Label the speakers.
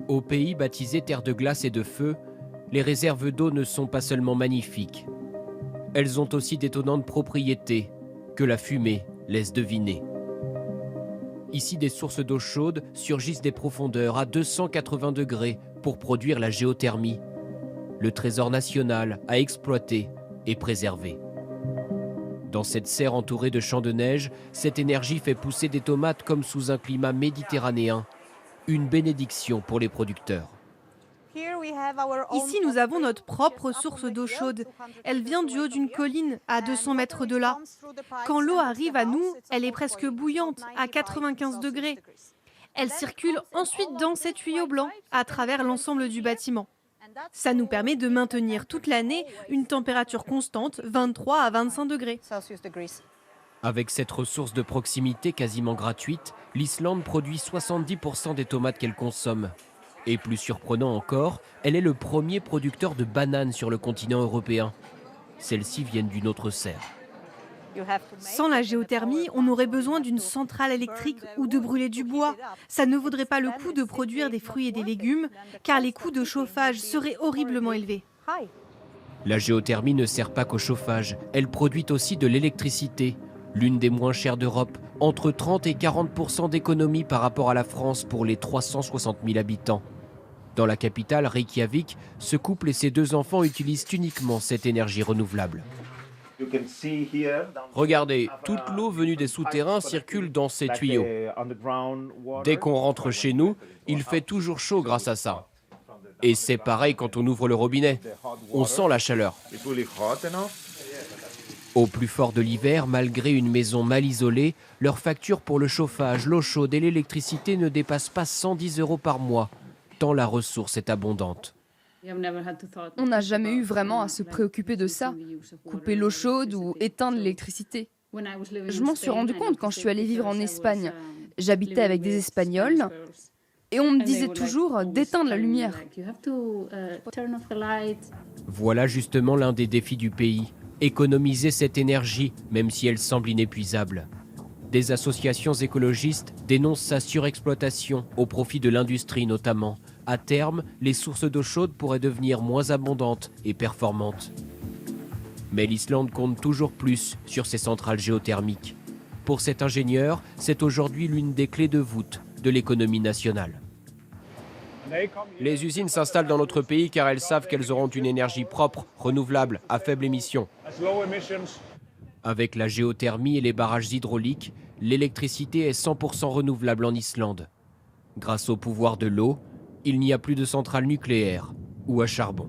Speaker 1: Au pays baptisé Terre de glace et de feu, les réserves d'eau ne sont pas seulement magnifiques. Elles ont aussi d'étonnantes propriétés que la fumée laisse deviner. Ici, des sources d'eau chaude surgissent des profondeurs à 280 degrés pour produire la géothermie, le trésor national à exploiter et préserver. Dans cette serre entourée de champs de neige, cette énergie fait pousser des tomates comme sous un climat méditerranéen, une bénédiction pour les producteurs.
Speaker 2: Ici, nous avons notre propre source d'eau chaude. Elle vient du haut d'une colline, à 200 mètres de là. Quand l'eau arrive à nous, elle est presque bouillante, à 95 degrés. Elle circule ensuite dans ces tuyaux blancs, à travers l'ensemble du bâtiment. Ça nous permet de maintenir toute l'année une température constante, 23 à 25 degrés.
Speaker 1: Avec cette ressource de proximité quasiment gratuite, l'Islande produit 70% des tomates qu'elle consomme. Et plus surprenant encore, elle est le premier producteur de bananes sur le continent européen. Celles-ci viennent d'une autre serre.
Speaker 2: Sans la géothermie, on aurait besoin d'une centrale électrique ou de brûler du bois. Ça ne vaudrait pas le coup de produire des fruits et des légumes, car les coûts de chauffage seraient horriblement élevés.
Speaker 1: La géothermie ne sert pas qu'au chauffage, elle produit aussi de l'électricité, l'une des moins chères d'Europe, entre 30 et 40% d'économie par rapport à la France pour les 360 000 habitants. Dans la capitale, Reykjavik, ce couple et ses 2 enfants utilisent uniquement cette énergie renouvelable. Regardez, toute l'eau venue des souterrains circule dans ces tuyaux. Dès qu'on rentre chez nous, il fait toujours chaud grâce à ça. Et c'est pareil quand on ouvre le robinet. On sent la chaleur. Au plus fort de l'hiver, malgré une maison mal isolée, leur facture pour le chauffage, l'eau chaude et l'électricité ne dépasse pas 110 € par mois, tant la ressource est abondante.
Speaker 3: On n'a jamais eu vraiment à se préoccuper de ça, couper l'eau chaude ou éteindre l'électricité. Je m'en suis rendu compte quand je suis allée vivre en Espagne. J'habitais avec des Espagnols et on me disait toujours d'éteindre la lumière.
Speaker 1: Voilà justement l'un des défis du pays, économiser cette énergie, même si elle semble inépuisable. Des associations écologistes dénoncent sa surexploitation au profit de l'industrie notamment. À terme, les sources d'eau chaude pourraient devenir moins abondantes et performantes. Mais l'Islande compte toujours plus sur ses centrales géothermiques. Pour cet ingénieur, c'est aujourd'hui l'une des clés de voûte de l'économie nationale. Les usines s'installent dans notre pays car elles savent qu'elles auront une énergie propre, renouvelable, à faible émission. Avec la géothermie et les barrages hydrauliques, l'électricité est 100% renouvelable en Islande. Grâce au pouvoir de l'eau, il n'y a plus de centrales nucléaires ou à charbon.